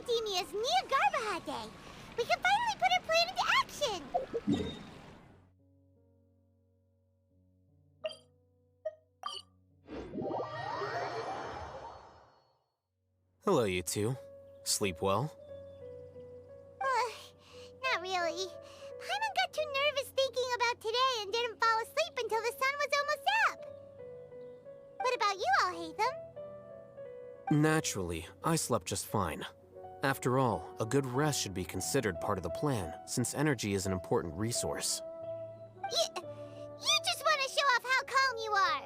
Academia's near Garbaha Day. We can finally put our plan into action! Hello, you two. Sleep well? Not really. Paimon got too nervous thinking about today and didn't fall asleep until the sun was almost up. What about you all, Hatham? Naturally, I slept just fine. After all, a good rest should be considered part of the plan, since energy is an important resource. You just want to show off how calm you are!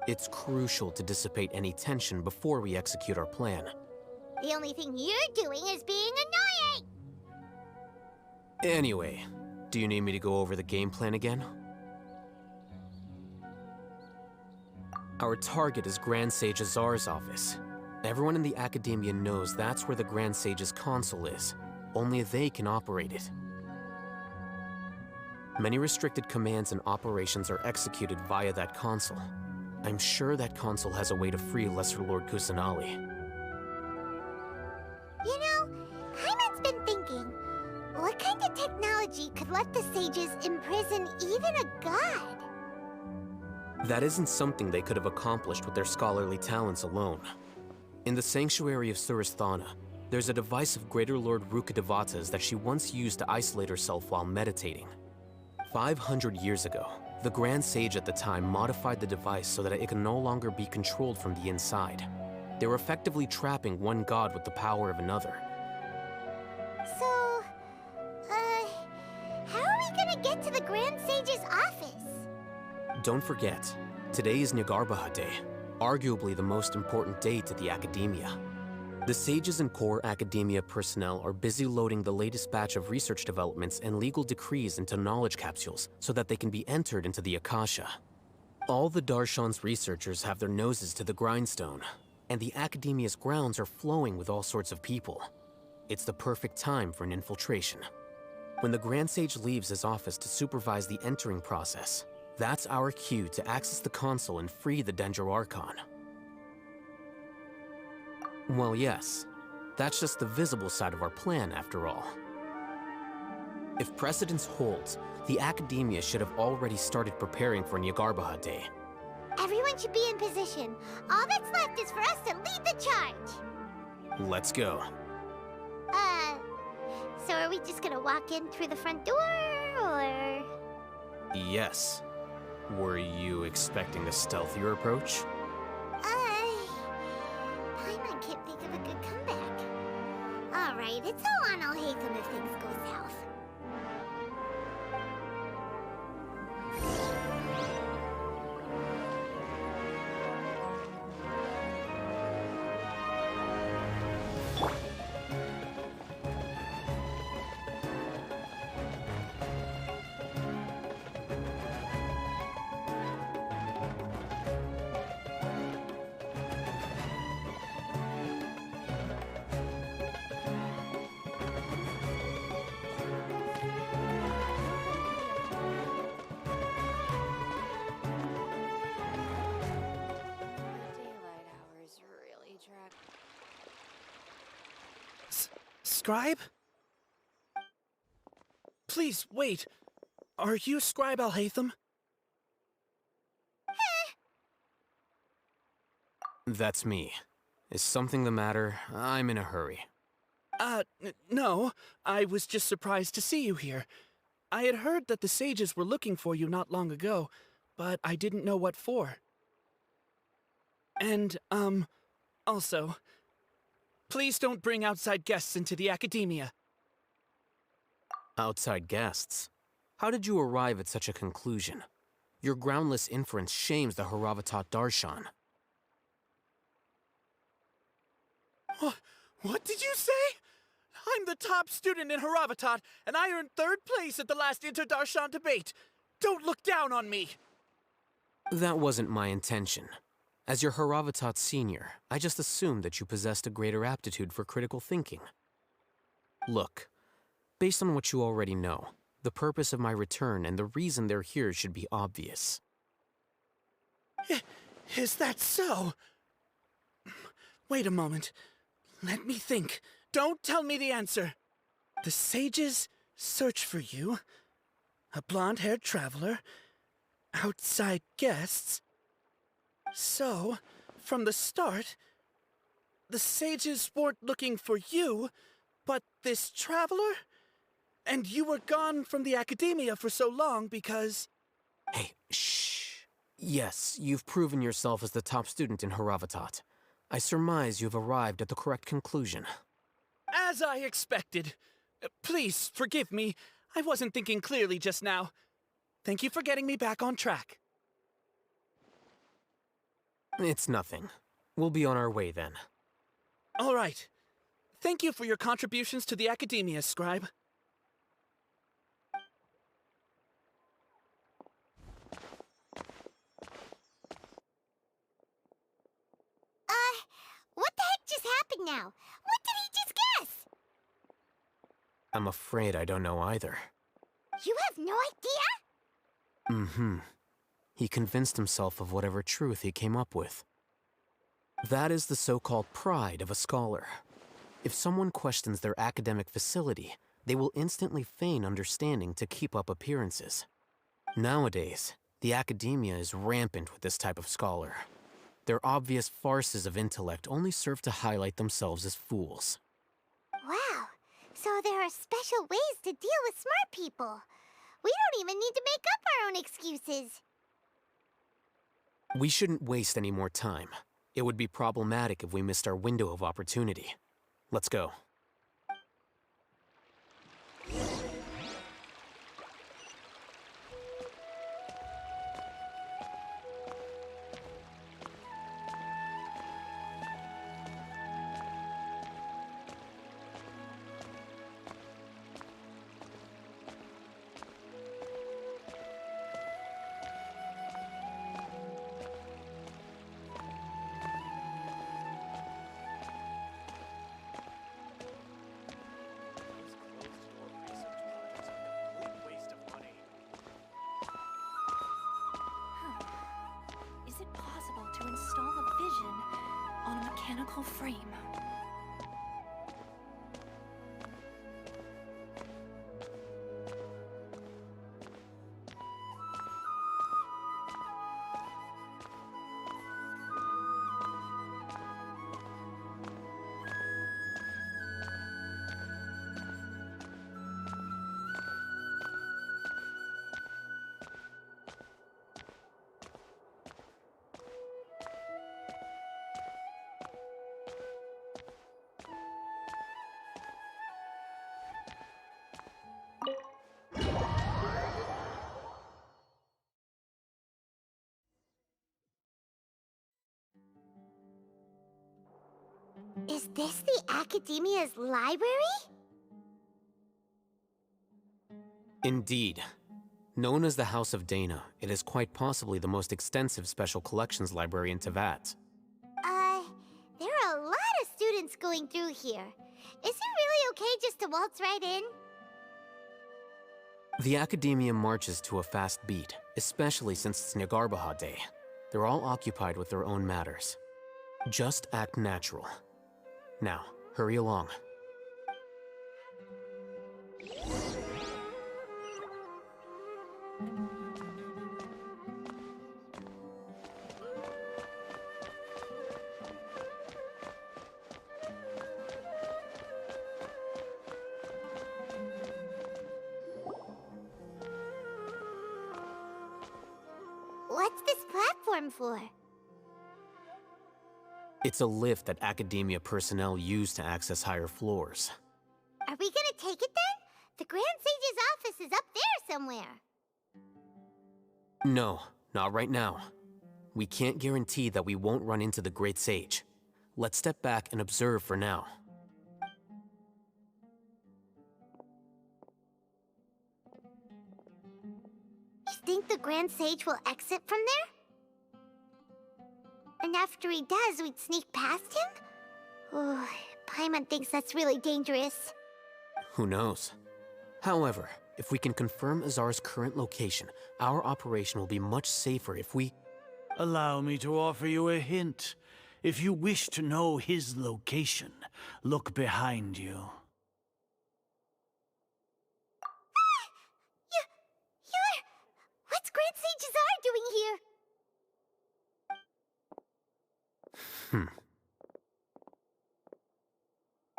It's crucial to dissipate any tension before we execute our plan. The only thing you're doing is being annoying! Anyway, do you need me to go over the game plan again? Our target is Grand Sage Azar's office. Everyone in the Academia knows that's where the Grand Sage's console is. Only they can operate it. Many restricted commands and operations are executed via that console. I'm sure that console has a way to free Lesser Lord Kusanali. You know, Paimon's been thinking, what kind of technology could let the sages imprison even a god? That isn't something they could have accomplished with their scholarly talents alone. In the Sanctuary of Surasthana, there's a device of Greater Lord Rukkhadevata's that she once used to isolate herself while meditating. 500 years ago, the Grand Sage at the time modified the device so that it could no longer be controlled from the inside. They were effectively trapping one god with the power of another. So, how are we gonna get to the Grand Sage's office? Don't forget, today is Nyargarbaha Day, arguably the most important date at the Academia. The sages and core Academia personnel are busy loading the latest batch of research developments and legal decrees into knowledge capsules so that they can be entered into the Akasha. All the Darshan's researchers have their noses to the grindstone, and the Academia's grounds are flowing with all sorts of people. It's the perfect time for an infiltration. When the Grand Sage leaves his office to supervise the entering process, that's our cue to access the console and free the Dendro Archon. Well, yes, that's just the visible side of our plan, after all. If precedence holds, the Academia should have already started preparing for Nyargarbaha Day. Everyone should be in position. All that's left is for us to lead the charge. Let's go. So are we just gonna walk in through the front door, or...? Yes. Were you expecting a stealthier approach? Paimon can't think of a good comeback. Alright, it's all on Alhaitham if things go south. Scribe? Please, wait. Are you Scribe Alhaitham? That's me. Is something the matter? I'm in a hurry. No. I was just surprised to see you here. I had heard that the sages were looking for you not long ago, but I didn't know what for. And, also, please don't bring outside guests into the Academia. Outside guests? How did you arrive at such a conclusion? Your groundless inference shames the Haravatat Darshan. What did you say? I'm the top student in Haravatat, and I earned 3rd place at the last Inter-Darshan debate. Don't look down on me! That wasn't my intention. As your Haravatat senior, I just assumed that you possessed a greater aptitude for critical thinking. Look, based on what you already know, the purpose of my return and the reason they're here should be obvious. Is that so? Wait a moment. Let me think. Don't tell me the answer. The sages search for you. A blonde-haired traveler. Outside guests. So, from the start, the sages weren't looking for you, but this traveler? And you were gone from the academia for so long because... Hey, shh. Yes, you've proven yourself as the top student in Haravatat. I surmise you've arrived at the correct conclusion. As I expected. Please, forgive me. I wasn't thinking clearly just now. Thank you for getting me back on track. It's nothing. We'll be on our way then. All right. Thank you for your contributions to the academia, Scribe. What the heck just happened now? What did he just guess? I'm afraid I don't know either. You have no idea? Mm-hmm. He convinced himself of whatever truth he came up with. That is the so-called pride of a scholar. If someone questions their academic facility, they will instantly feign understanding to keep up appearances. Nowadays, the academia is rampant with this type of scholar. Their obvious farces of intellect only serve to highlight themselves as fools. Wow, so there are special ways to deal with smart people. We don't even need to make up our own excuses. We shouldn't waste any more time. It would be problematic if we missed our window of opportunity. Let's go. Is it possible to install a vision on a mechanical frame? Is this the Academia's library? Indeed. Known as the House of Dana, it is quite possibly the most extensive special collections library in Teyvat. There are a lot of students going through here. Is it really okay just to waltz right in? The Academia marches to a fast beat, especially since it's Nagarbaha Day. They're all occupied with their own matters. Just act natural. Now, hurry along. What's this platform for? It's a lift that Academia personnel use to access higher floors. Are we gonna take it then? The Grand Sage's office is up there somewhere. No, not right now. We can't guarantee that we won't run into the Great Sage. Let's step back and observe for now. You think the Grand Sage will exit from there? And after he does, we'd sneak past him? Oh, Paimon thinks that's really dangerous. Who knows? However, if we can confirm Azar's current location, our operation will be much safer if we... Allow me to offer you a hint. If you wish to know his location, Look behind you. You're... What's Grand Sage Zar doing here?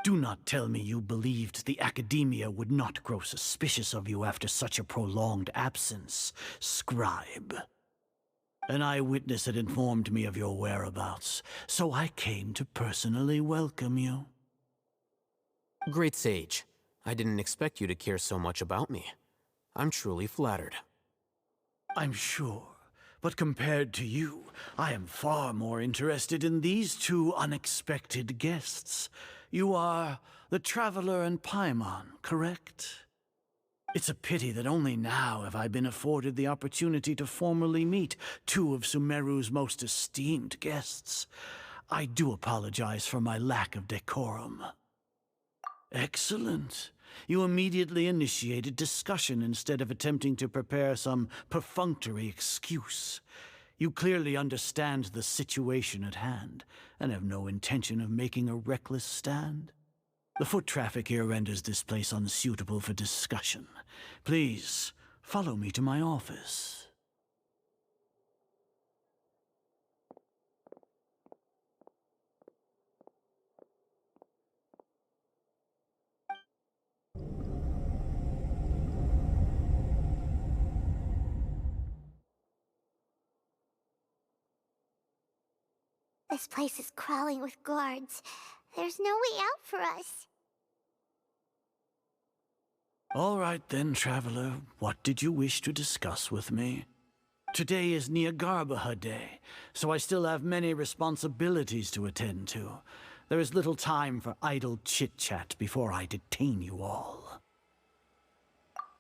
Do not tell me you believed the Academia would not grow suspicious of you after such a prolonged absence, scribe. An eyewitness had informed me of your whereabouts, so I came to personally welcome you. Great Sage, I didn't expect you to care so much about me. I'm truly flattered. I'm sure, but compared to you, I am far more interested in these two unexpected guests. You are the Traveler and Paimon, correct? It's a pity that only now have I been afforded the opportunity to formally meet two of Sumeru's most esteemed guests. I do apologize for my lack of decorum. Excellent. You immediately initiated discussion instead of attempting to prepare some perfunctory excuse. You clearly understand the situation at hand, and have no intention of making a reckless stand. The foot traffic here renders this place unsuitable for discussion. Please, follow me to my office. This place is crawling with guards. There's no way out for us. All right then, Traveler. What did you wish to discuss with me? Today is Niagarbaha Day, so I still have many responsibilities to attend to. There is little time for idle chit-chat before I detain you all.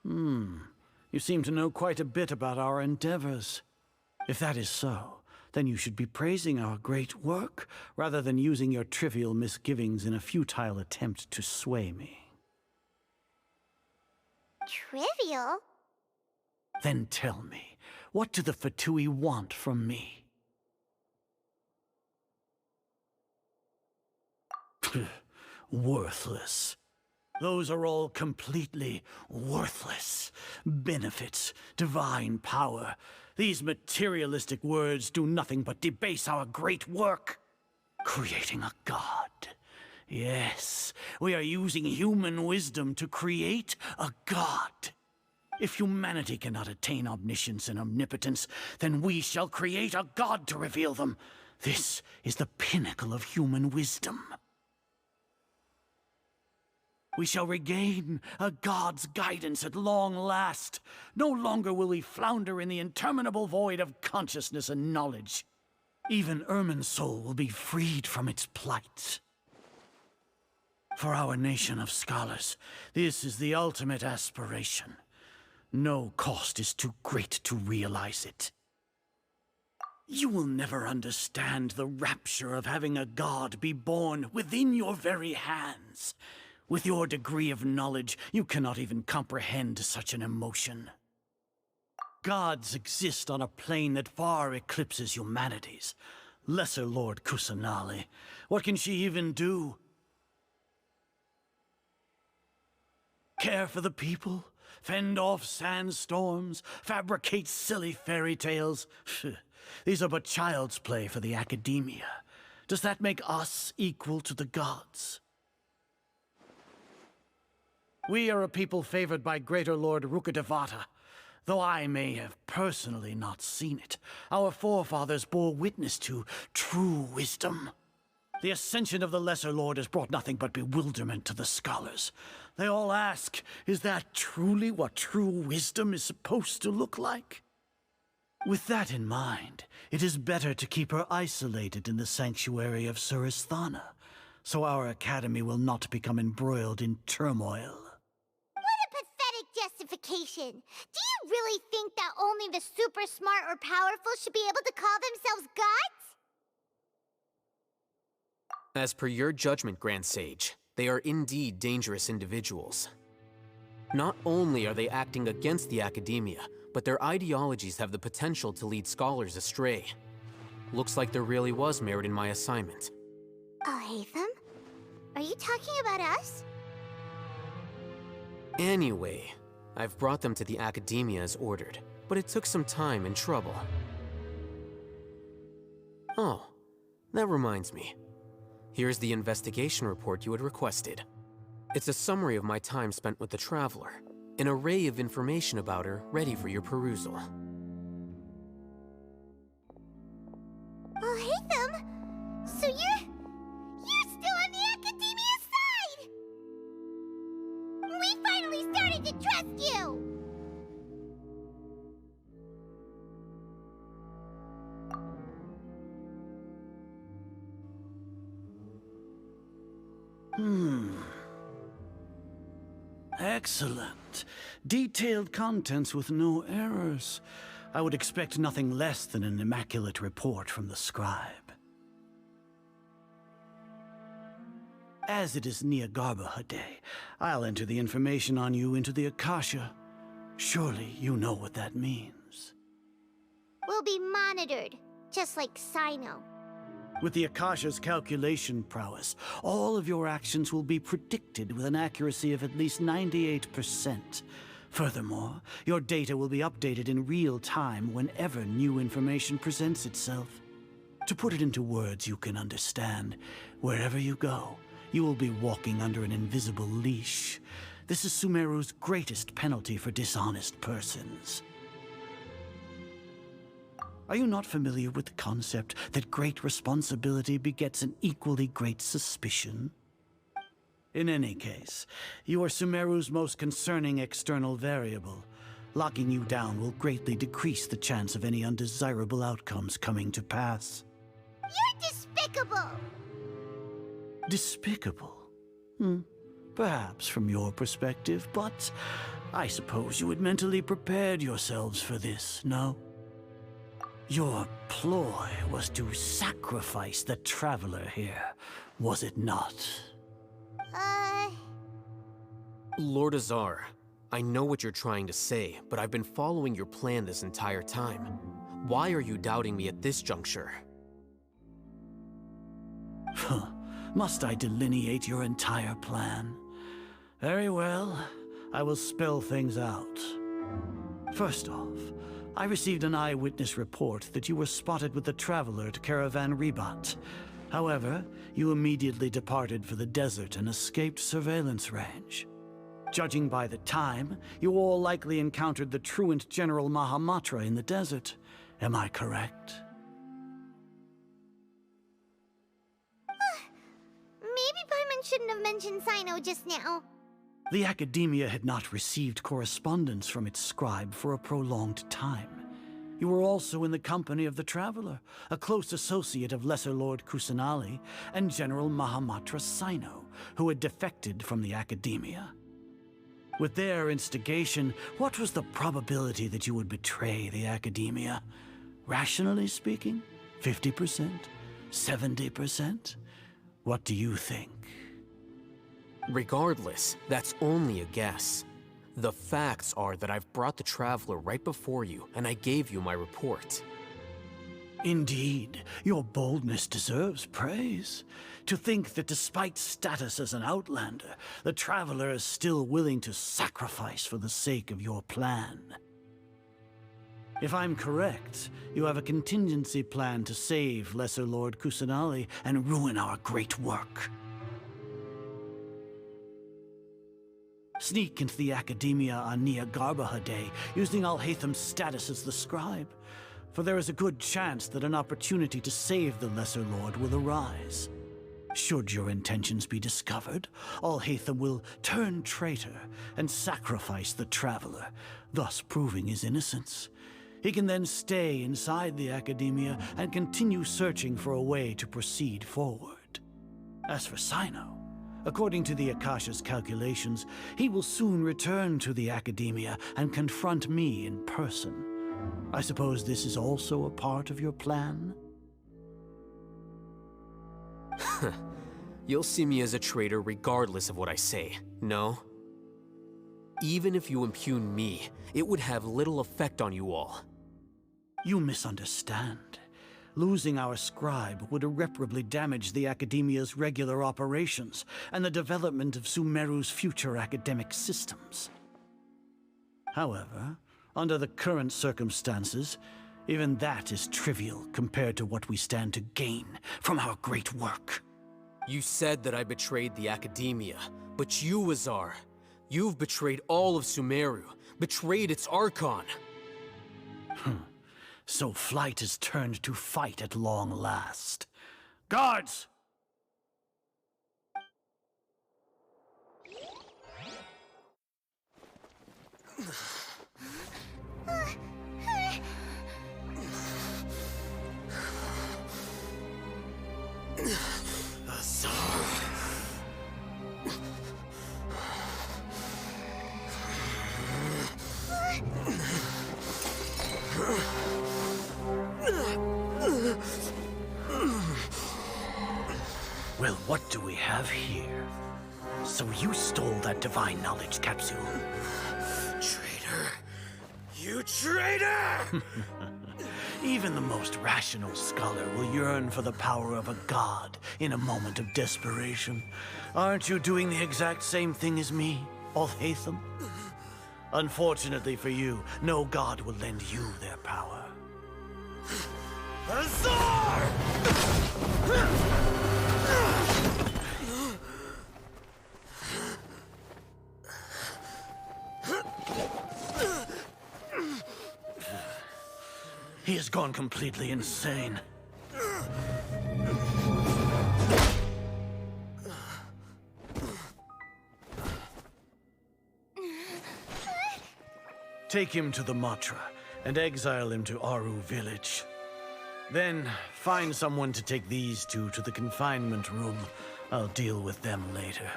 You seem to know quite a bit about our endeavors. If that is so, then you should be praising our great work, rather than using your trivial misgivings in a futile attempt to sway me. Trivial? Then tell me, what do the Fatui want from me? Worthless. Those are all completely worthless. Benefits, divine power. These materialistic words do nothing but debase our great work. Creating a god. Yes, we are using human wisdom to create a god. If humanity cannot attain omniscience and omnipotence, then we shall create a god to reveal them. This is the pinnacle of human wisdom. We shall regain a god's guidance at long last. No longer will we flounder in the interminable void of consciousness and knowledge. Even Irminsul will be freed from its plight. For our nation of scholars, this is the ultimate aspiration. No cost is too great to realize it. You will never understand the rapture of having a god be born within your very hands. With your degree of knowledge, you cannot even comprehend such an emotion. Gods exist on a plane that far eclipses humanity's. Lesser Lord Kusanali, what can she even do? Care for the people? Fend off sandstorms? Fabricate silly fairy tales? These are but child's play for the Academia. Does that make us equal to the gods? We are a people favored by Greater Lord Rukkhadevata. Though I may have personally not seen it, our forefathers bore witness to true wisdom. The ascension of the Lesser Lord has brought nothing but bewilderment to the scholars. They all ask, is that truly what true wisdom is supposed to look like? With that in mind, it is better to keep her isolated in the sanctuary of Suristhana, so our academy will not become embroiled in turmoil. Justification. Do you really think that only the super smart or powerful should be able to call themselves gods? As per your judgment, Grand Sage, they are indeed dangerous individuals. Not only are they acting against the Academia, but their ideologies have the potential to lead scholars astray. Looks like there really was merit in my assignment. I'll hate them? Are you talking about us? Anyway, I've brought them to the Academia as ordered, but it took some time and trouble. Oh, that reminds me. Here's the investigation report you had requested. It's a summary of my time spent with the Traveler, an array of information about her ready for your perusal. Oh, Haytham! So you're still on the Academia side! We finally started to trust you! Excellent. Detailed contents with no errors. I would expect nothing less than an immaculate report from the scribe. As it is Niagarbaha Day, I'll enter the information on you into the Akasha. Surely you know what that means. We'll be monitored, just like Sino. With the Akasha's calculation prowess, all of your actions will be predicted with an accuracy of at least 98%. Furthermore, your data will be updated in real time whenever new information presents itself. To put it into words you can understand, wherever you go, you will be walking under an invisible leash. This is Sumeru's greatest penalty for dishonest persons. Are you not familiar with the concept that great responsibility begets an equally great suspicion? In any case, you are Sumeru's most concerning external variable. Locking you down will greatly decrease the chance of any undesirable outcomes coming to pass. You're despicable! Despicable? Perhaps from your perspective, but I suppose you had mentally prepared yourselves for this, no? Your ploy was to sacrifice the Traveler here, was it not? Lord Azar, I know what you're trying to say, but I've been following your plan this entire time. Why are you doubting me at this juncture? Must I delineate your entire plan? Very well, I will spell things out. First off, I received an eyewitness report that you were spotted with the Traveler at Caravan Ribat. However, you immediately departed for the desert and escaped surveillance range. Judging by the time, you all likely encountered the truant General Mahamatra in the desert. Am I correct? Maybe Paimon shouldn't have mentioned Sino just now. The Academia had not received correspondence from its scribe for a prolonged time. You were also in the company of the Traveler, a close associate of Lesser Lord Kusanali and General Mahamatra Sino, who had defected from the Academia. With their instigation, what was the probability that you would betray the Academia? Rationally speaking, 50%? 70%? What do you think? Regardless, that's only a guess. The facts are that I've brought the Traveler right before you, and I gave you my report. Indeed, your boldness deserves praise. To think that despite status as an outlander, the Traveler is still willing to sacrifice for the sake of your plan. If I'm correct, you have a contingency plan to save Lesser Lord Kusanali and ruin our great work. Sneak into the Academia on Niagarbaha Day, using Alhaitham's status as the scribe. For there is a good chance that an opportunity to save the Lesser Lord will arise. Should your intentions be discovered, Alhaitham will turn traitor and sacrifice the Traveler, thus proving his innocence. He can then stay inside the Academia and continue searching for a way to proceed forward. As for Sino, according to the Akasha's calculations, he will soon return to the Academia and confront me in person. I suppose this is also a part of your plan? You'll see me as a traitor regardless of what I say, no? Even if you impugn me, it would have little effect on you all. You misunderstand. Losing our scribe would irreparably damage the Academia's regular operations and the development of Sumeru's future academic systems. However, under the current circumstances, even that is trivial compared to what we stand to gain from our great work. You said that I betrayed the Academia, but you, Azar, you've betrayed all of Sumeru, betrayed its Archon. So flight has turned to fight at long last. Guards! Well, what do we have here? So you stole that divine knowledge capsule? Traitor! You traitor! Even the most rational scholar will yearn for the power of a god in a moment of desperation. Aren't you doing the exact same thing as me, Alhaitham? Unfortunately for you, no god will lend you their power. Azar! He has gone completely insane. Take him to the Matra and exile him to Aru village. Then find someone to take these two to the confinement room. I'll deal with them later.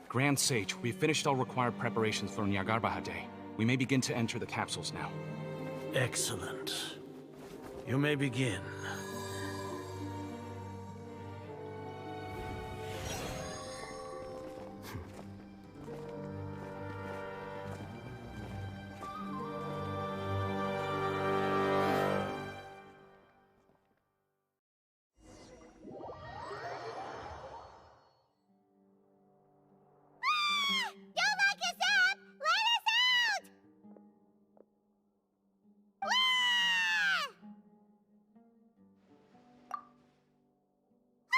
Grand Sage, we've finished all required preparations for Nyagarbahar Day. We may begin to enter the capsules now. Excellent. You may begin. Don't lock us up! Let us out!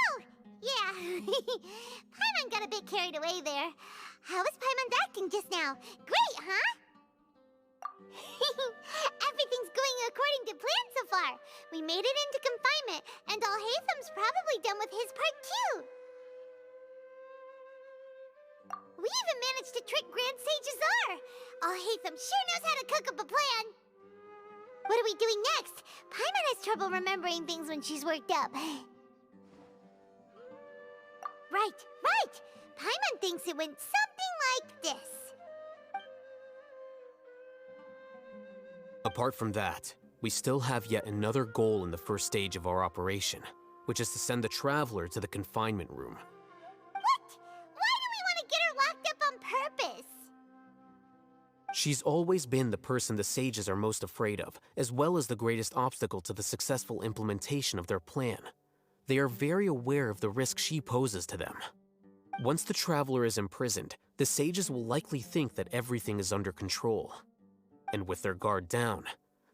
Oh, yeah. Paimon got a bit carried away there. How was Paimon acting just now? Great, huh? Everything's going according to plan so far. We made it into confinement, and Alhaitham's probably done with his part too. We even managed to trick Grand Sage Azar. Alhaitham sure knows how to cook up a plan. What are we doing next? Paimon has trouble remembering things when she's worked up. Right. Paimon thinks it went something like this. Apart from that, we still have yet another goal in the first stage of our operation, which is to send the Traveler to the confinement room. What? Why do we want to get her locked up on purpose? She's always been the person the sages are most afraid of, as well as the greatest obstacle to the successful implementation of their plan. They are very aware of the risk she poses to them. Once the Traveler is imprisoned, the sages will likely think that everything is under control. And with their guard down,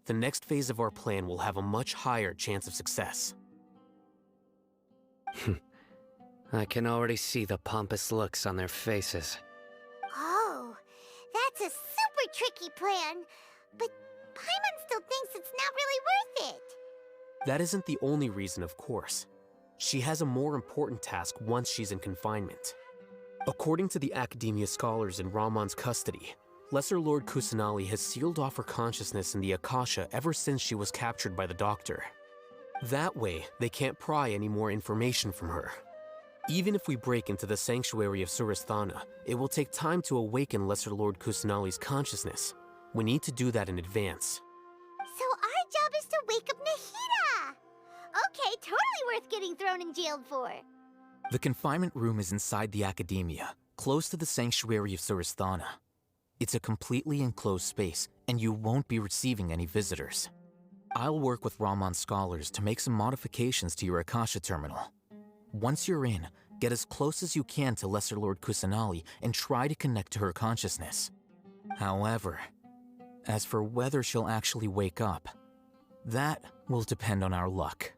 the next phase of our plan will have a much higher chance of success. I can already see the pompous looks on their faces. Oh, that's a super tricky plan. But Paimon still thinks it's not really worth it. That isn't the only reason, of course. She has a more important task once she's in confinement. According to the Academia scholars in Ramon's custody, Lesser Lord Kusanali has sealed off her consciousness in the Akasha ever since she was captured by the Doctor. That way, they can't pry any more information from her. Even if we break into the sanctuary of Suristhana, it will take time to awaken Lesser Lord Kusanali's consciousness. We need to do that in advance. So our job is to wake up Nahida! Okay, totally worth getting thrown in jail for. The confinement room is inside the Academia, close to the sanctuary of Suristhana. It's a completely enclosed space, and you won't be receiving any visitors. I'll work with Ramon's scholars to make some modifications to your Akasha terminal. Once you're in, get as close as you can to Lesser Lord Kusanali and try to connect to her consciousness. However, as for whether she'll actually wake up, that will depend on our luck.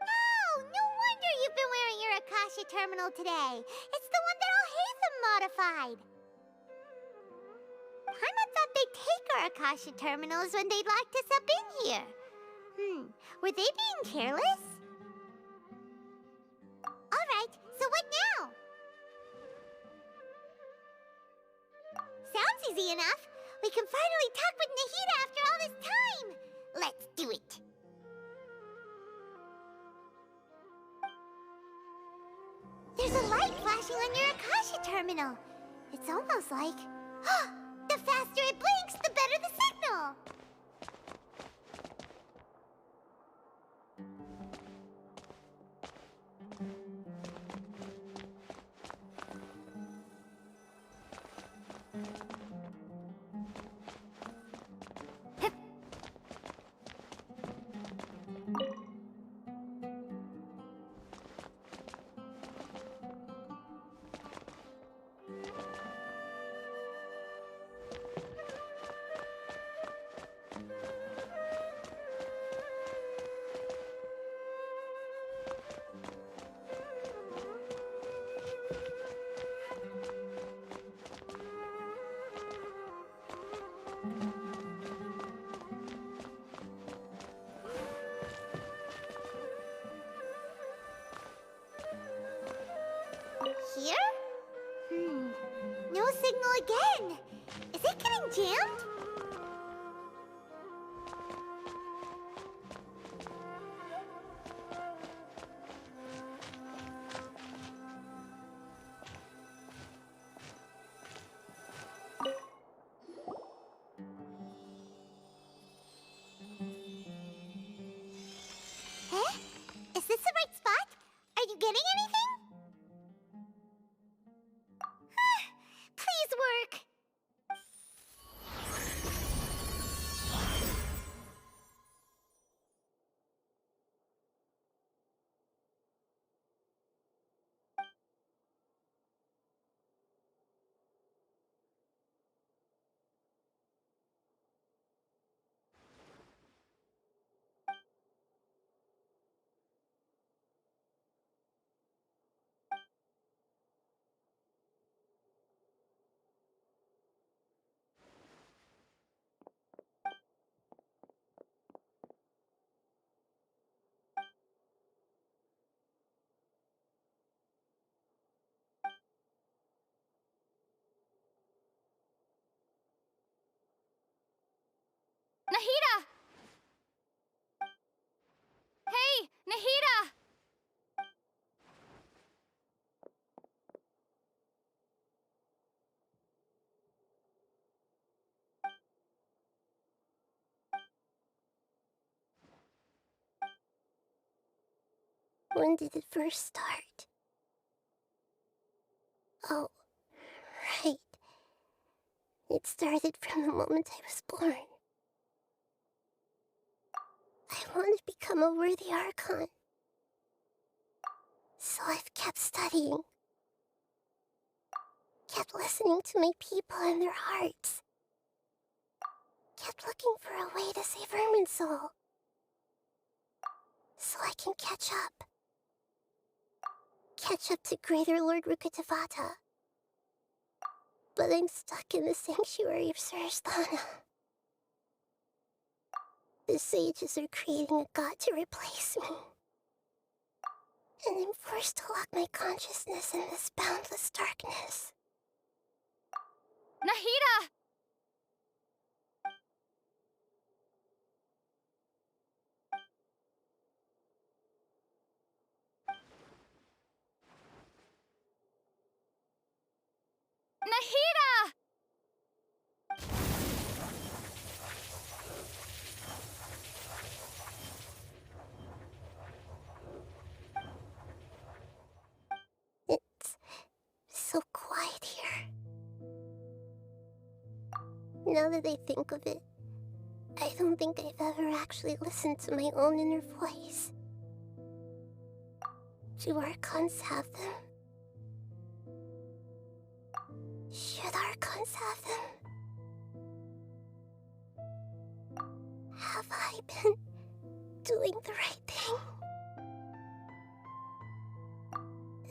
Oh, no wonder you've been wearing your Akasha terminal today. It's the one that Al-Haytham modified. Paimon thought they'd take our Akasha terminals when they locked us up in here. Were they being careless? Alright, so what now? Sounds easy enough. We can finally talk with Nahida after all this time. Let's do it. There's a light flashing on your Akasha terminal. It's almost like... the faster it blinks, the better the signal. Here? No signal again. Is it getting jammed? Huh? Is this the right spot? Are you getting anything? Please work. Nahida! Hey, Nahida! When did it first start? Oh, right. It started from the moment I was born. I want to become a worthy Archon. So I've kept studying. Kept listening to my people and their hearts. Kept looking for a way to save Irminsul. So I can catch up. Catch up to Greater Lord Rukkhadevata. But I'm stuck in the sanctuary of Sarasthana. The sages are creating a god to replace me. And I'm forced to lock my consciousness in this boundless darkness. Nahida! Nahida! It's so quiet here. Now that I think of it, I don't think I've ever actually listened to my own inner voice. Do Archons have them? Should Archons have them? Have I been doing the right thing?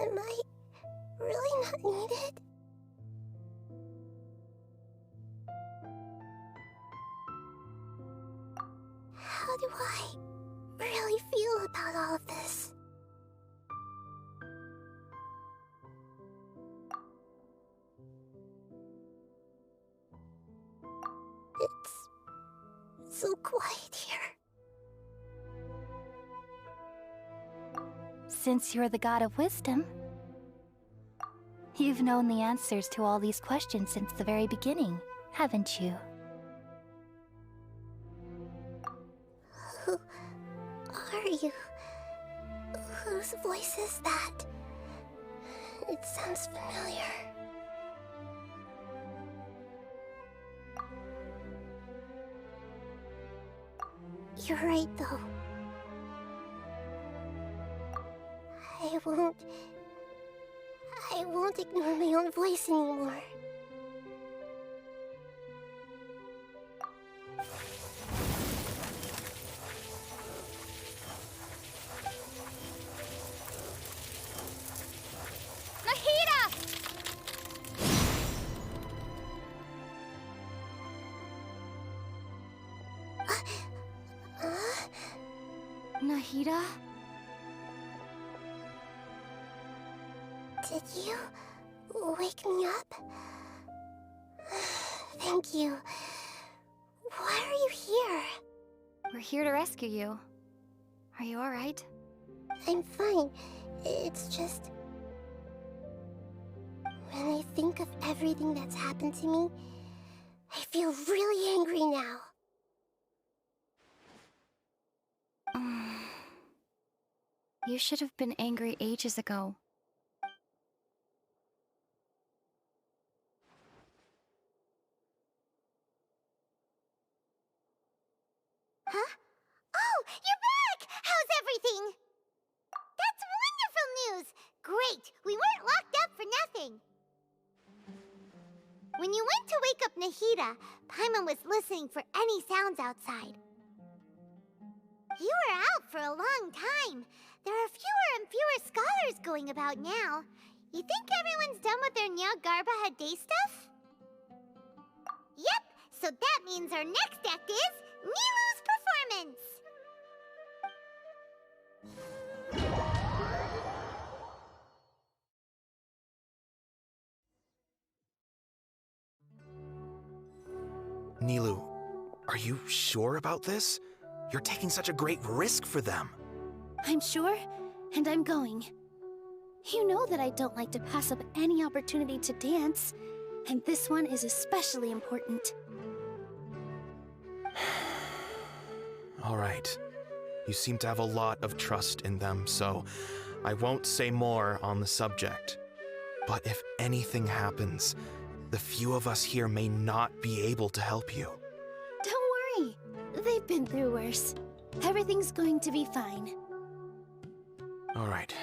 Am I really not needed? How do I really feel about all of this? It's so quiet here. Since you're the god of wisdom, you've known the answers to all these questions since the very beginning, haven't you? Who are you? Whose voice is that? It sounds familiar. You're right, though. I won't ignore my own voice anymore. Nahida? Did you wake me up? Thank you. Why are you here? We're here to rescue you. Are you alright? I'm fine. It's just... when I think of everything that's happened to me, I feel really angry now. You should have been angry ages ago. Huh? Oh, you're back! How's everything? That's wonderful news! Great! We weren't locked up for nothing! When you went to wake up Nahida, Paimon was listening for any sounds outside. You were out for a long time. There are fewer and fewer scholars going about now. You think everyone's done with their Nyagarbahad Day stuff? Yep, so that means our next act is Nilou's performance! Nilou, are you sure about this? You're taking such a great risk for them. I'm sure, and I'm going. You know that I don't like to pass up any opportunity to dance, and this one is especially important. All right. You seem to have a lot of trust in them, so I won't say more on the subject. But if anything happens, the few of us here may not be able to help you. Don't worry. They've been through worse. Everything's going to be fine. All right.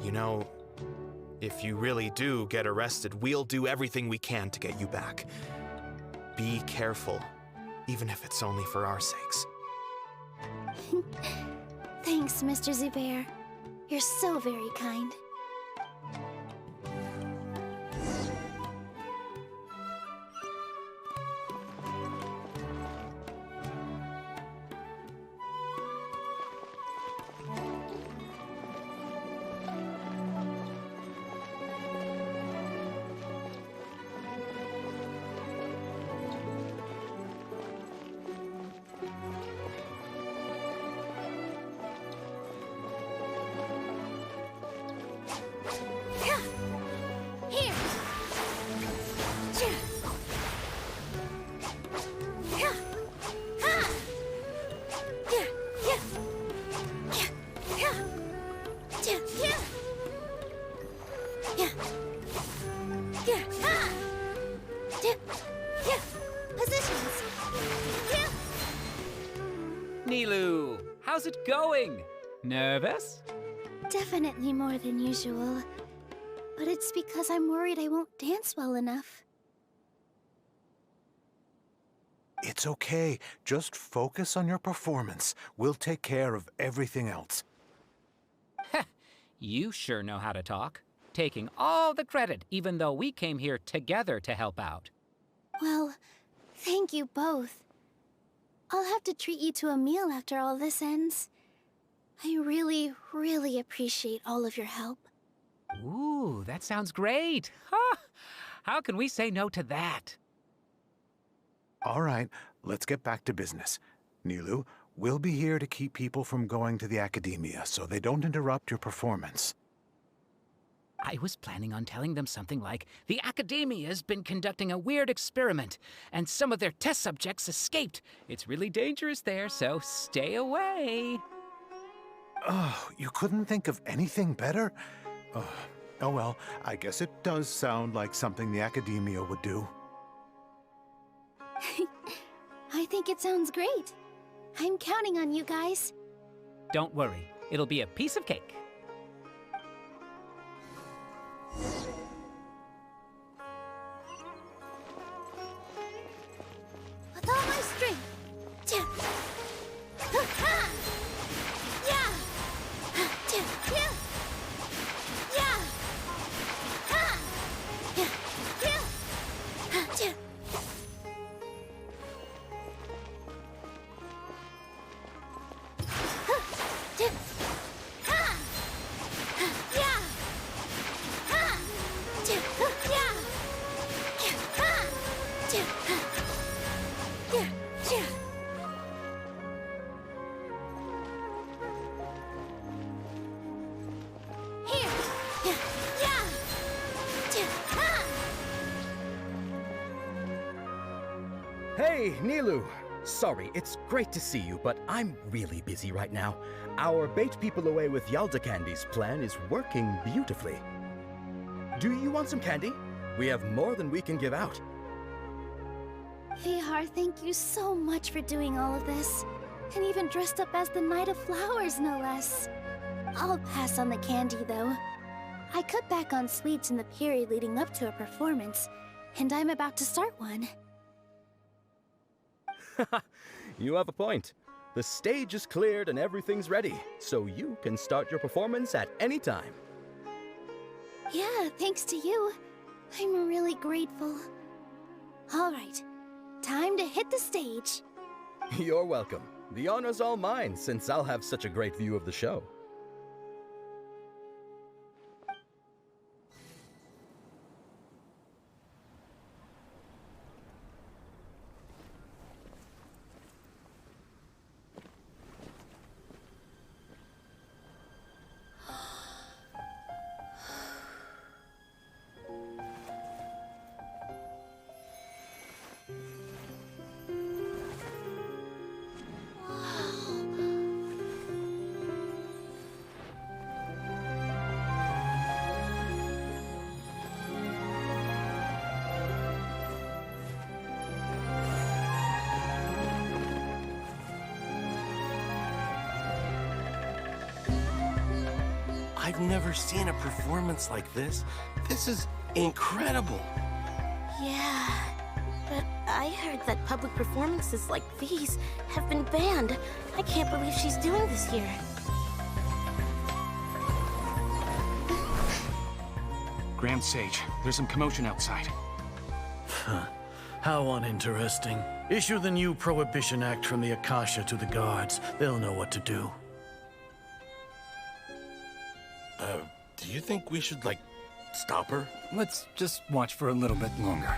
You know, if you really do get arrested, we'll do everything we can to get you back. Be careful, even if it's only for our sakes. Thanks, Mr. Zubair. You're so very kind. going? Nervous? Definitely more than usual. But it's because I'm worried I won't dance well enough. It's okay. Just focus on your performance. We'll take care of everything else. You sure know how to talk. Taking all the credit, even though we came here together to help out. Well, thank you both. I'll have to treat you to a meal after all this ends. I really, really appreciate all of your help. Ooh, that sounds great. Ha! How can we say no to that? All right, let's get back to business. Nilu, we'll be here to keep people from going to the academia so they don't interrupt your performance. I was planning on telling them something like, the Academia's been conducting a weird experiment, and some of their test subjects escaped. It's really dangerous there, so stay away. Oh, you couldn't think of anything better? Oh well, I guess it does sound like something the Academia would do. I think it sounds great. I'm counting on you guys. Don't worry, it'll be a piece of cake. With all my strength. Hey, Nilu! Sorry, it's great to see you, but I'm really busy right now. Our Bait People Away with Yalda Candies plan is working beautifully. Do you want some candy? We have more than we can give out. Vihar, thank you so much for doing all of this. And even dressed up as the Knight of Flowers, no less. I'll pass on the candy, though. I cut back on sweets in the period leading up to a performance, and I'm about to start one. You have a point. The stage is cleared and everything's ready, so you can start your performance at any time. Yeah, thanks to you. I'm really grateful. All right, time to hit the stage. You're welcome. The honor's all mine, since I'll have such a great view of the show. I've never seen a performance like this. This is incredible. Yeah, but I heard that public performances like these have been banned. I can't believe she's doing this here. Grand Sage, there's some commotion outside. How uninteresting. Issue the new Prohibition Act from the Akasha to the guards. They'll know what to do. Do you think we should, like, stop her? Let's just watch for a little bit longer.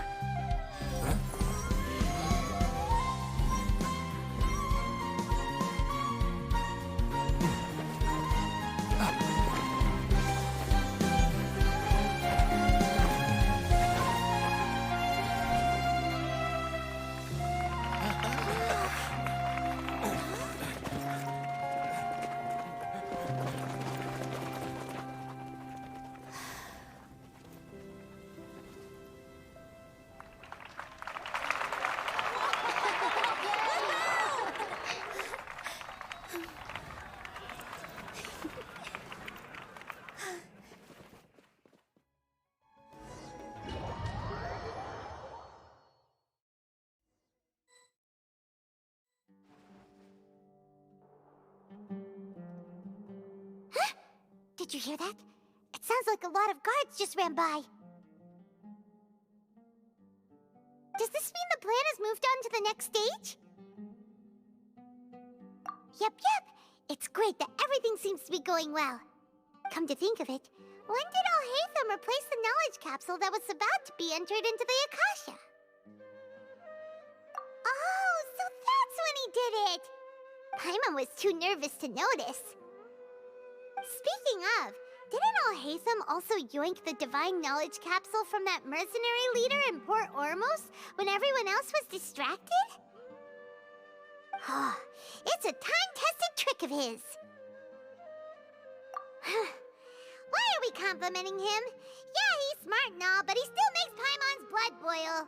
Did you hear that? It sounds like a lot of guards just ran by. Does this mean the plan has moved on to the next stage? Yep. It's great that everything seems to be going well. Come to think of it, when did Alhaitham replace the knowledge capsule that was about to be entered into the Akasha? Oh, so that's when he did it! Paimon was too nervous to notice. Speaking of, didn't Alhaitham also yoink the divine knowledge capsule from that mercenary leader in Port Ormos when everyone else was distracted? It's a time-tested trick of his. Why are we complimenting him? Yeah, he's smart and all, but he still makes Paimon's blood boil.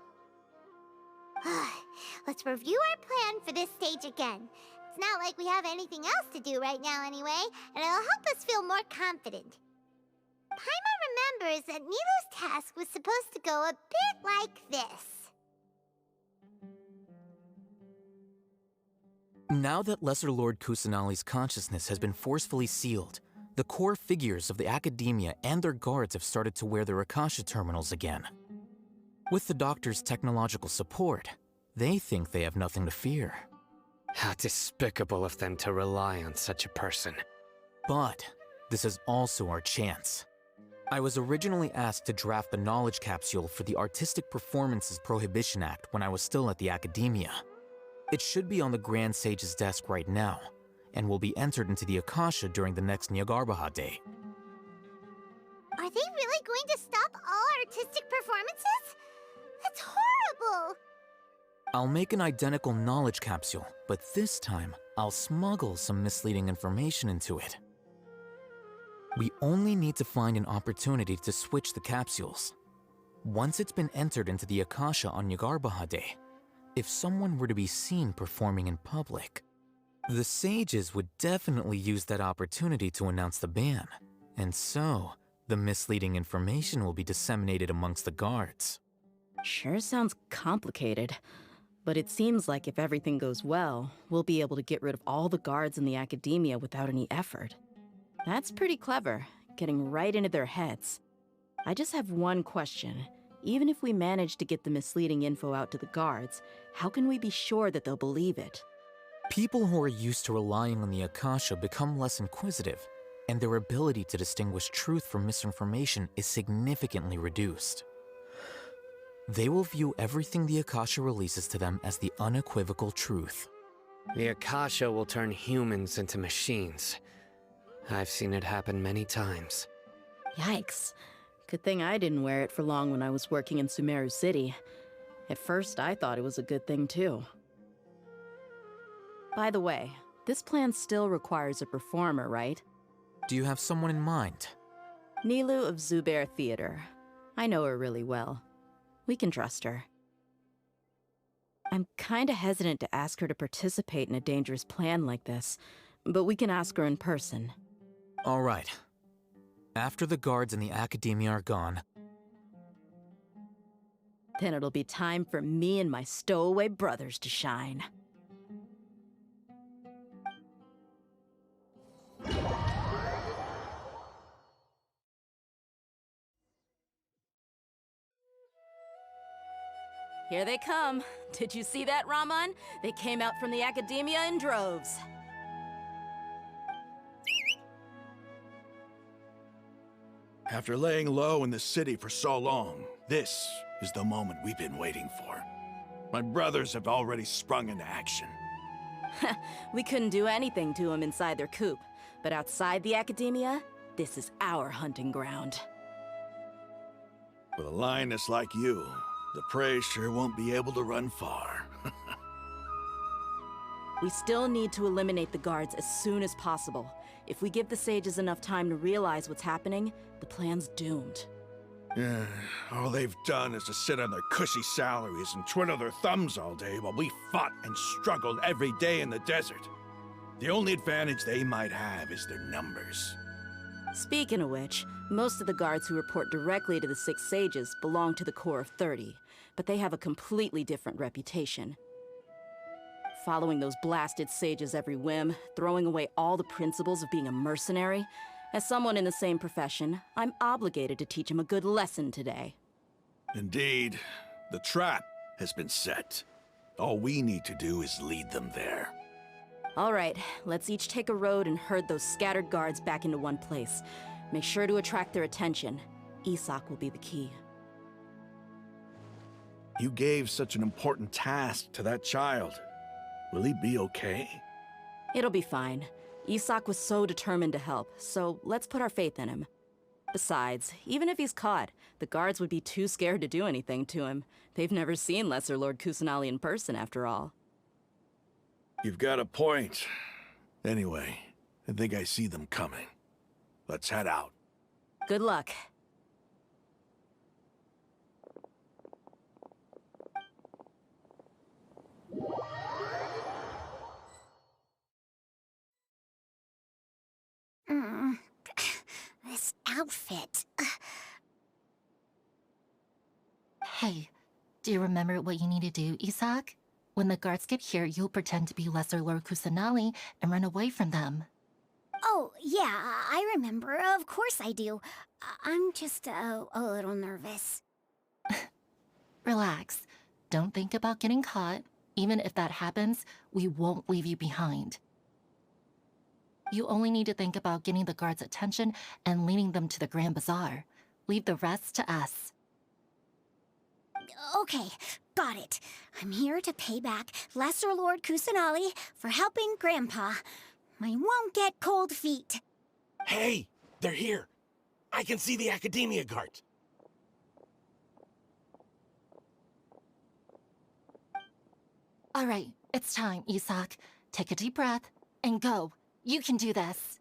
Let's review our plan for this stage again. It's not like we have anything else to do right now anyway, and it'll help us feel more confident. Paimon remembers that Nilu's task was supposed to go a bit like this. Now that Lesser Lord Kusanali's consciousness has been forcefully sealed, the core figures of the Academia and their guards have started to wear their Akasha terminals again. With the Doctor's technological support, they think they have nothing to fear. How despicable of them to rely on such a person. But this is also our chance. I was originally asked to draft the knowledge capsule for the Artistic Performances Prohibition Act when I was still at the Academia. It should be on the Grand Sage's desk right now, and will be entered into the Akasha during the next Nyargarbaha Day. Are they really going to stop all artistic performances? That's horrible! I'll make an identical knowledge capsule, but this time, I'll smuggle some misleading information into it. We only need to find an opportunity to switch the capsules. Once it's been entered into the Akasha on Nyargarbaha Day, if someone were to be seen performing in public, the sages would definitely use that opportunity to announce the ban, and so the misleading information will be disseminated amongst the guards. Sure sounds complicated, but it seems like if everything goes well, we'll be able to get rid of all the guards in the Academia without any effort. That's pretty clever, getting right into their heads. I just have one question. Even if we manage to get the misleading info out to the guards, how can we be sure that they'll believe it? People who are used to relying on the Akasha become less inquisitive, and their ability to distinguish truth from misinformation is significantly reduced. They will view everything the Akasha releases to them as the unequivocal truth. The Akasha will turn humans into machines. I've seen it happen many times. Yikes. Good thing I didn't wear it for long when I was working in Sumeru City. At first, I thought it was a good thing too. By the way, this plan still requires a performer, right? Do you have someone in mind? Nilu of Zubair Theater. I know her really well. We can trust her. I'm kinda hesitant to ask her to participate in a dangerous plan like this, but we can ask her in person. All right. After the guards and the Academia are gone, then it'll be time for me and my stowaway brothers to shine. Here they come. Did you see that, Raman? They came out from the Academia in droves. After laying low in the city for so long, this is the moment we've been waiting for. My brothers have already sprung into action. We couldn't do anything to them inside their coop, but outside the Academia, this is our hunting ground. With a lioness like you, the prey sure won't be able to run far. We still need to eliminate the guards as soon as possible. If we give the sages enough time to realize what's happening, the plan's doomed. Yeah, all they've done is to sit on their cushy salaries and twiddle their thumbs all day while we fought and struggled every day in the desert. The only advantage they might have is their numbers. Speaking of which, most of the guards who report directly to the 6 sages belong to the Corps of 30, but they have a completely different reputation. Following those blasted sages every whim, throwing away all the principles of being a mercenary, As someone in the same profession, I'm obligated to teach him a good lesson today. Indeed. The trap has been set. All we need to do is lead them there. All right, let's each take a road and herd those scattered guards back into one place. Make sure to attract their attention. Isak will be the key. You gave such an important task to that child. Will he be okay? It'll be fine. Isak was so determined to help, so let's put our faith in him. Besides, even if he's caught, the guards would be too scared to do anything to him. They've never seen Lesser Lord Kusanali in person, after all. You've got a point. Anyway, I think I see them coming. Let's head out. Good luck. This outfit. Hey, do you remember what you need to do, Isak? When the guards get here, you'll pretend to be Lesser Lord Kusanali and run away from them. Oh, yeah, I remember. Of course I do. I'm just a little nervous. Relax. Don't think about getting caught. Even if that happens, we won't leave you behind. You only need to think about getting the guards' attention and leading them to the Grand Bazaar. Leave the rest to us. Okay, got it. I'm here to pay back Lesser Lord Kusanali for helping Grandpa. I won't get cold feet. Hey, they're here. I can see the Academia guard. All right, it's time, Isak. Take a deep breath and go. You can do this.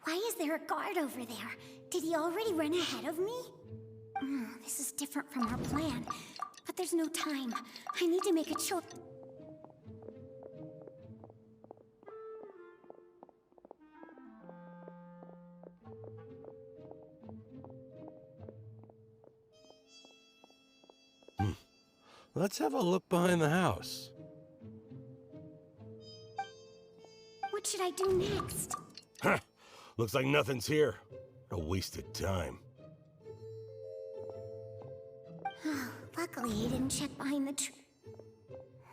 Why is there a guard over there? Did he already run ahead of me? This is different from our plan. But there's no time. I need to make a choice. Let's have a look behind the house. What should I do next? Huh. Looks like nothing's here. A wasted time. Luckily, he didn't check behind the tree.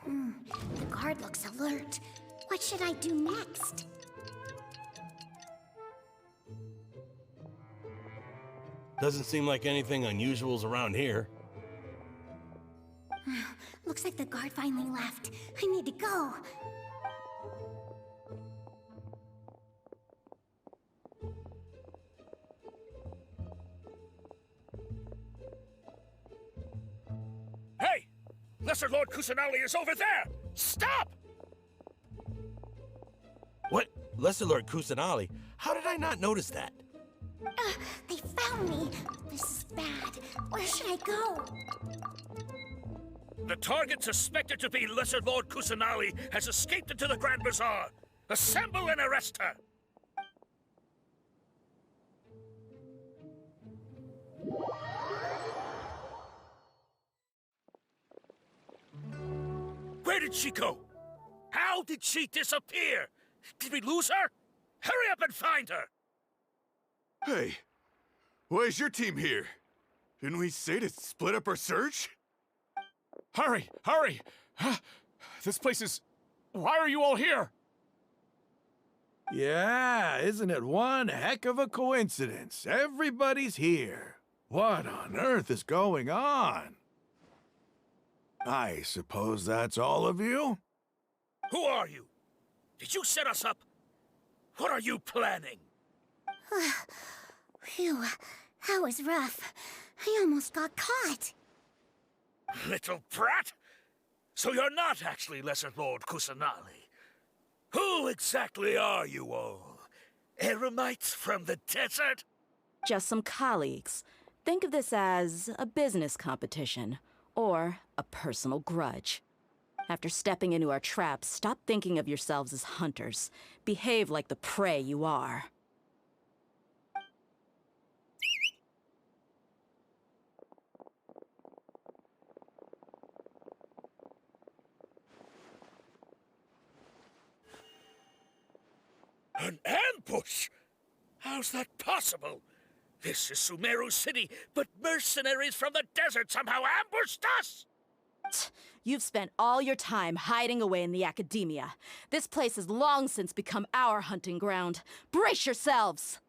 The guard looks alert. What should I do next? Doesn't seem like anything unusual's around here. Looks like the guard finally left. I need to go. Hey! Lesser Lord Kusanali is over there! Stop! What? Lesser Lord Kusanali? How did I not notice that? They found me. This is bad. Where should I go? The target suspected to be Lesser Lord Kusanali has escaped into the Grand Bazaar. Assemble and arrest her! Where did she go? How did she disappear? Did we lose her? Hurry up and find her! Hey, why is your team here? Didn't we say to split up our search? Hurry! Hurry! This place is... Why are you all here? Yeah, isn't it one heck of a coincidence? Everybody's here. What on earth is going on? I suppose that's all of you? Who are you? Did you set us up? What are you planning? Phew, that was rough. I almost got caught. Little brat! So you're not actually Lesser Lord Kusanali. Who exactly are you all? Eremites from the desert? Just some colleagues. Think of this as a business competition, or a personal grudge. After stepping into our traps, stop thinking of yourselves as hunters. Behave like the prey you are. An ambush? How's that possible? This is Sumeru City, but mercenaries from the desert somehow ambushed us! You've spent all your time hiding away in the academia. This place has long since become our hunting ground. Brace yourselves!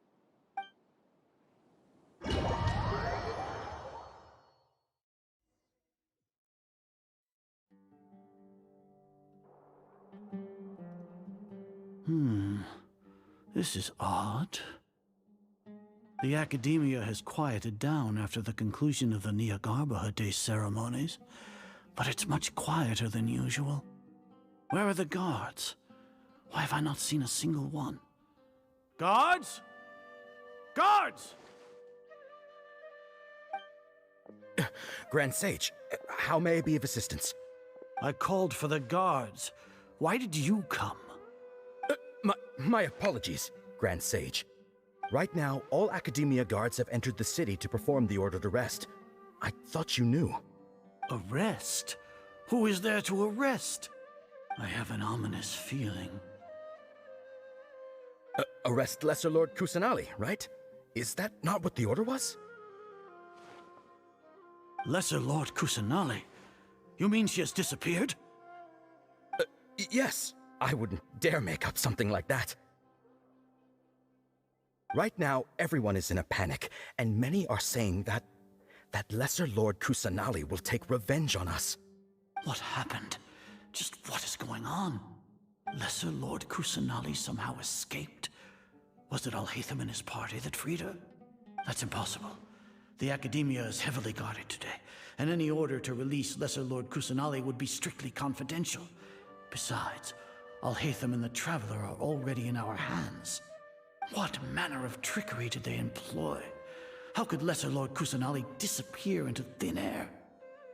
This is odd. The academia has quieted down after the conclusion of the Nyagarbha Day ceremonies, but it's much quieter than usual. Where are the guards? Why have I not seen a single one? Guards? Guards! Grand Sage, how may I be of assistance? I called for the guards. Why did you come? My apologies, Grand Sage. Right now, all Academia guards have entered the city to perform the ordered arrest. I thought you knew. Arrest? Who is there to arrest? I have an ominous feeling. Arrest Lesser Lord Kusanali, right? Is that not what the order was? Lesser Lord Kusanali? You mean she has disappeared? Yes. I wouldn't dare make up something like that. Right now, everyone is in a panic, and many are saying that Lesser Lord Kusanali will take revenge on us. What happened? Just what is going on? Lesser Lord Kusanali somehow escaped? Was it Alhaitham and his party that freed her? That's impossible. The Academia is heavily guarded today, and any order to release Lesser Lord Kusanali would be strictly confidential. Besides, Alhaitham and the Traveler are already in our hands. What manner of trickery did they employ? How could Lesser Lord Kusanali disappear into thin air?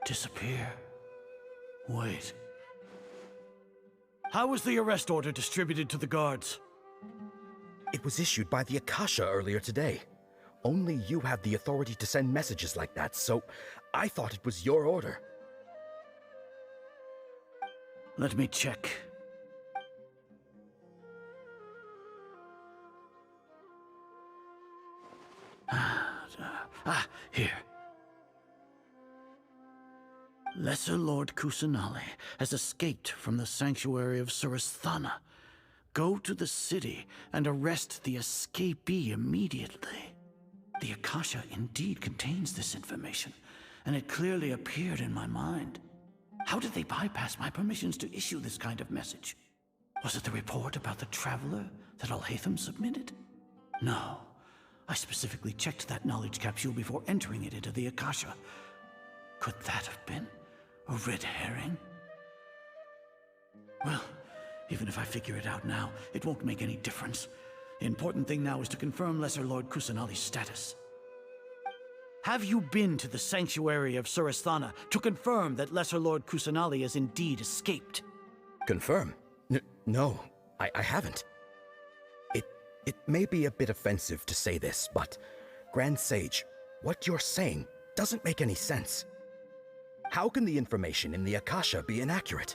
Disappear? Wait. How was the arrest order distributed to the guards? It was issued by the Akasha earlier today. Only you have the authority to send messages like that, so I thought it was your order. Let me check. Here. Lesser Lord Kusanali has escaped from the sanctuary of Surasthana. Go to the city and arrest the escapee immediately. The Akasha indeed contains this information, and it clearly appeared in my mind. How did they bypass my permissions to issue this kind of message? Was it the report about the Traveler that Alhaitham submitted? No. I specifically checked that knowledge capsule before entering it into the Akasha. Could that have been a red herring? Well, even if I figure it out now, it won't make any difference. The important thing now is to confirm Lesser Lord Kusanali's status. Have you been to the sanctuary of Surasthana to confirm that Lesser Lord Kusanali has indeed escaped? Confirm? No, I haven't. It may be a bit offensive to say this, but Grand Sage, what you're saying doesn't make any sense. How can the information in the Akasha be inaccurate?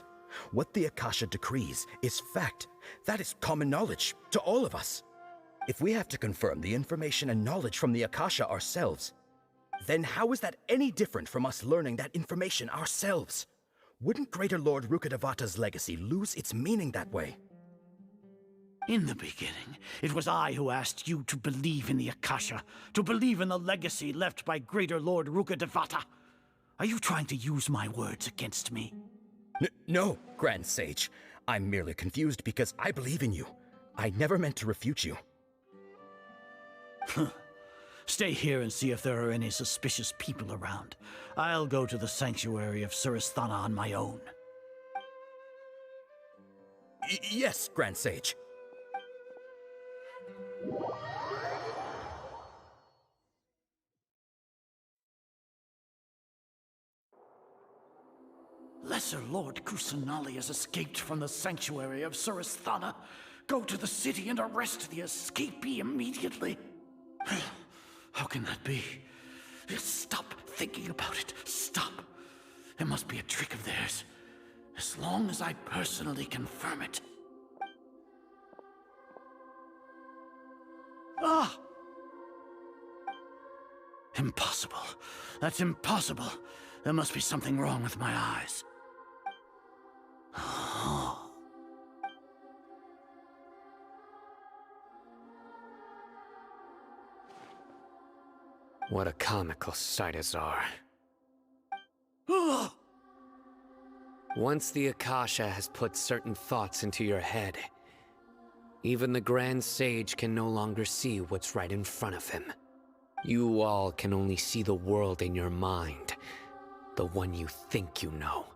What the Akasha decrees is fact. That is common knowledge to all of us. If we have to confirm the information and knowledge from the Akasha ourselves, then how is that any different from us learning that information ourselves? Wouldn't Greater Lord Rukkhadevata's legacy lose its meaning that way? In the beginning, it was I who asked you to believe in the Akasha, to believe in the legacy left by Greater Lord Rukkhadevata. Are you trying to use my words against me? No, Grand Sage. I'm merely confused because I believe in you. I never meant to refute you. Stay here and see if there are any suspicious people around. I'll go to the sanctuary of Surasthana on my own. Yes, Grand Sage. Lesser Lesser Lord Kusanali has escaped from the sanctuary of Suristhana. Go to the city and arrest the escapee immediately. How can that be? Stop thinking about it. Stop. It must be a trick of theirs. As long as I personally confirm it. Ah! Impossible. That's impossible. There must be something wrong with my eyes. What a comical sight, Azar. Once the Akasha has put certain thoughts into your head, even the Grand Sage can no longer see what's right in front of him. You all can only see the world in your mind, the one you think you know.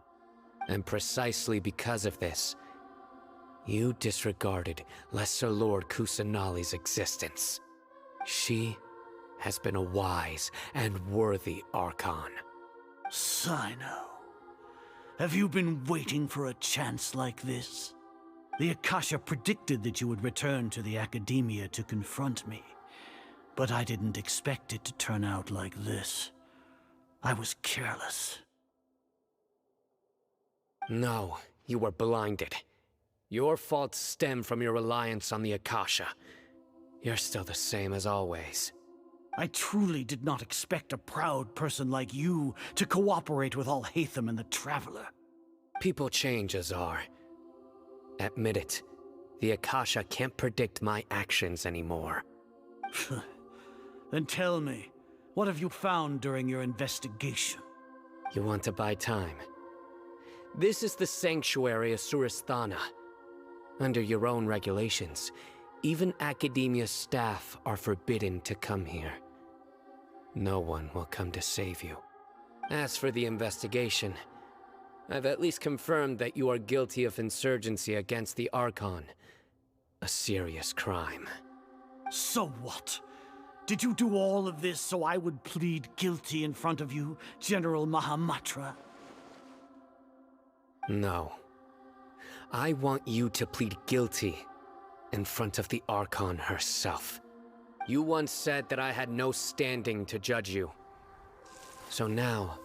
And precisely because of this, you disregarded Lesser Lord Kusanali's existence. She has been a wise and worthy Archon. Sino, have you been waiting for a chance like this? The Akasha predicted that you would return to the Academia to confront me, but I didn't expect it to turn out like this. I was careless. No, you were blinded. Your faults stem from your reliance on the Akasha. You're still the same as always. I truly did not expect a proud person like you to cooperate with Alhaitham and the Traveler. People change, Azar. Admit it. The Akasha can't predict my actions anymore. Then tell me, what have you found during your investigation? You want to buy time? This is the sanctuary of Suristhana. Under your own regulations, even Academia staff are forbidden to come here. No one will come to save you. As for the investigation, I've at least confirmed that you are guilty of insurgency against the Archon. A serious crime. So what? Did you do all of this so I would plead guilty in front of you, General Mahamatra? No. I want you to plead guilty in front of the Archon herself. You once said that I had no standing to judge you. So now,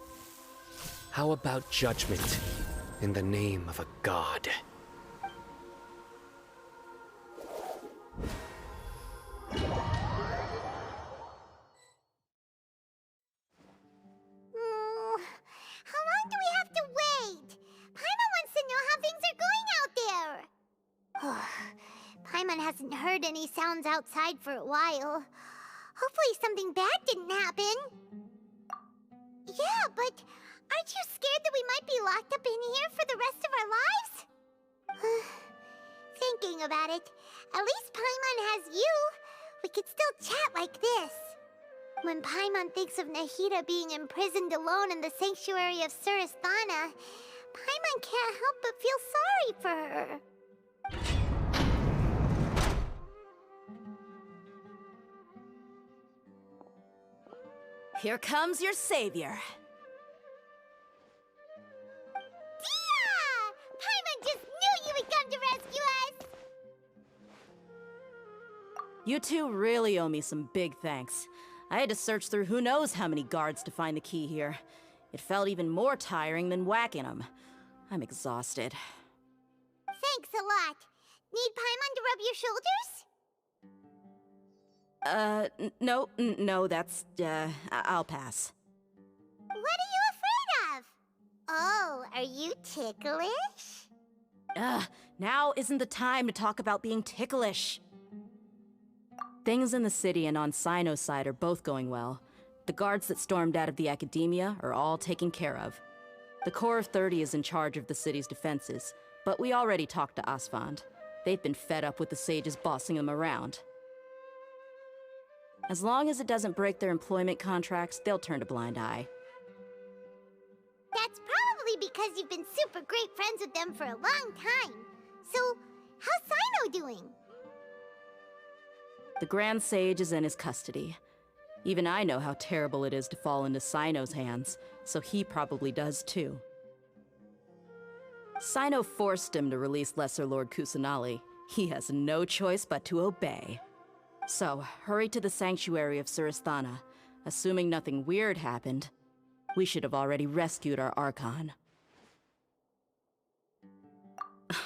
how about judgment in the name of a god? How long do we have to wait? Paimon wants to know how things are going out there. Paimon hasn't heard any sounds outside for a while. Hopefully something bad didn't happen. Yeah, but aren't you scared that we might be locked up in here for the rest of our lives? Thinking about it, at least Paimon has you. We could still chat like this. When Paimon thinks of Nahida being imprisoned alone in the sanctuary of Suristhana, Paimon can't help but feel sorry for her. Here comes your savior. Dia! Paimon just knew you would come to rescue us! You two really owe me some big thanks. I had to search through who knows how many guards to find the key here. It felt even more tiring than whacking them. I'm exhausted. Thanks a lot. Need Paimon to rub your shoulders? No, that's, I'll pass. What are you afraid of? Oh, are you ticklish? Now isn't the time to talk about being ticklish. Things in the city and on Sino's side are both going well. The guards that stormed out of the Academia are all taken care of. The Corps of 30 is in charge of the city's defenses, but we already talked to Asfand. They've been fed up with the sages bossing them around. As long as it doesn't break their employment contracts, they'll turn a blind eye. That's probably because you've been super great friends with them for a long time. So, how's Sino doing? The Grand Sage is in his custody. Even I know how terrible it is to fall into Sino's hands, so he probably does too. Sino forced him to release Lesser Lord Kusanali. He has no choice but to obey. So, hurry to the sanctuary of Surasthana. Assuming nothing weird happened, we should have already rescued our Archon.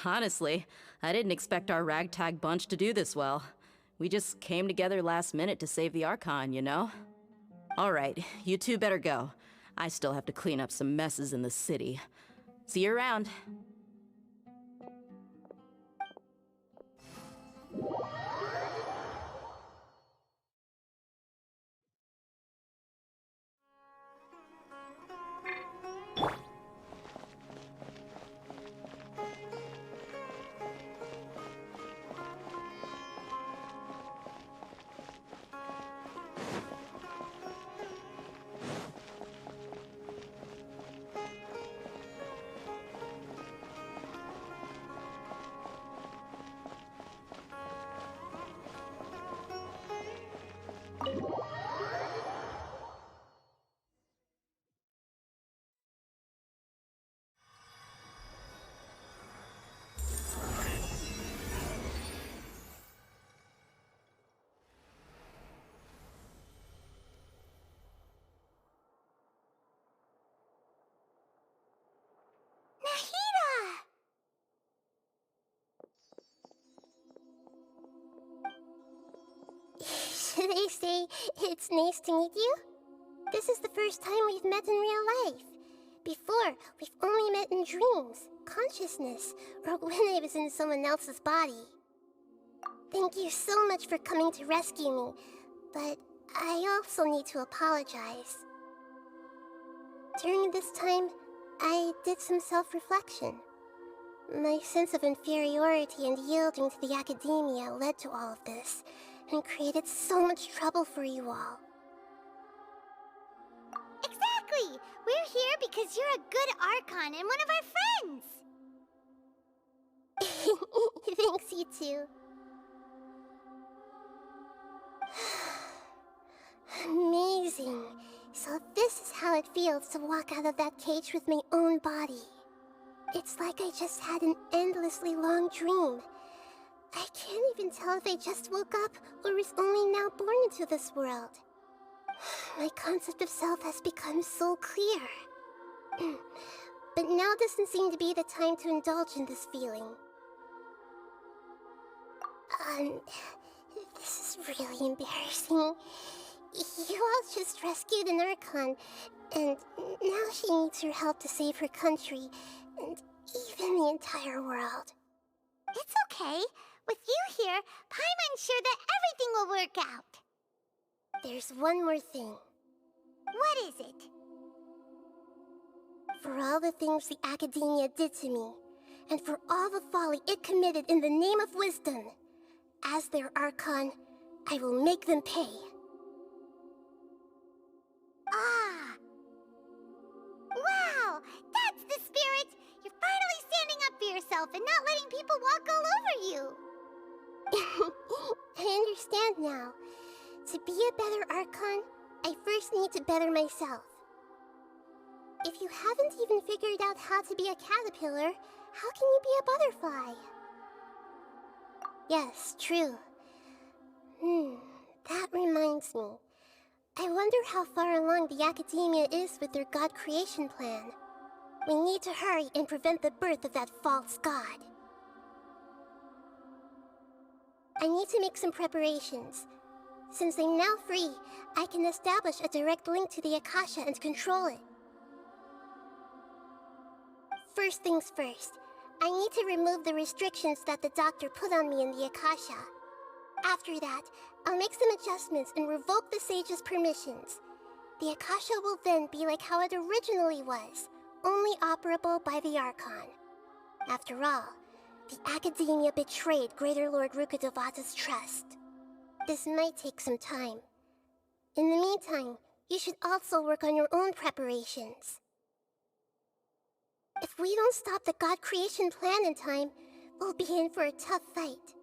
Honestly, I didn't expect our ragtag bunch to do this well. We just came together last minute to save the Archon, you know? Alright, you two better go. I still have to clean up some messes in the city. See you around. Should I say it's nice to meet you? This is the first time we've met in real life. Before, we've only met in dreams, consciousness, or when I was in someone else's body. Thank you so much for coming to rescue me, but I also need to apologize. During this time, I did some self-reflection. My sense of inferiority and yielding to the academia led to all of this, and created so much trouble for you all. Exactly! We're here because you're a good Archon and one of our friends! Thanks, you too. Amazing. So this is how it feels to walk out of that cage with my own body. It's like I just had an endlessly long dream. I can't even tell if I just woke up or was only now born into this world. My concept of self has become so clear. But now doesn't seem to be the time to indulge in this feeling. This is really embarrassing. You all just rescued an Archon, and now she needs your help to save her country, and even the entire world. It's okay. With you here, Paimon's sure that everything will work out. There's one more thing. What is it? For all the things the Academia did to me, and for all the folly it committed in the name of wisdom, as their Archon, I will make them pay. Ah! Wow! That's the spirit! You're finally standing up for yourself and not letting people walk all over you! I understand now. To be a better Archon, I first need to better myself. If you haven't even figured out how to be a caterpillar, how can you be a butterfly? Yes, true. That reminds me. I wonder how far along the Academia is with their god creation plan. We need to hurry and prevent the birth of that false god. I need to make some preparations. Since I'm now free, I can establish a direct link to the Akasha and control it. First things first, I need to remove the restrictions that the doctor put on me in the Akasha. After that, I'll make some adjustments and revoke the sage's permissions. The Akasha will then be like how it originally was, only operable by the Archon. After all, the Academia betrayed Greater Lord Rukkhadevata's trust. This might take some time. In the meantime, you should also work on your own preparations. If we don't stop the god creation plan in time, we'll be in for a tough fight.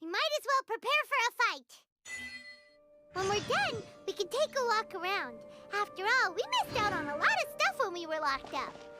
You might as well prepare for a fight. When we're done, we We can take a walk around. After all, we missed out on a lot of stuff when we were locked up.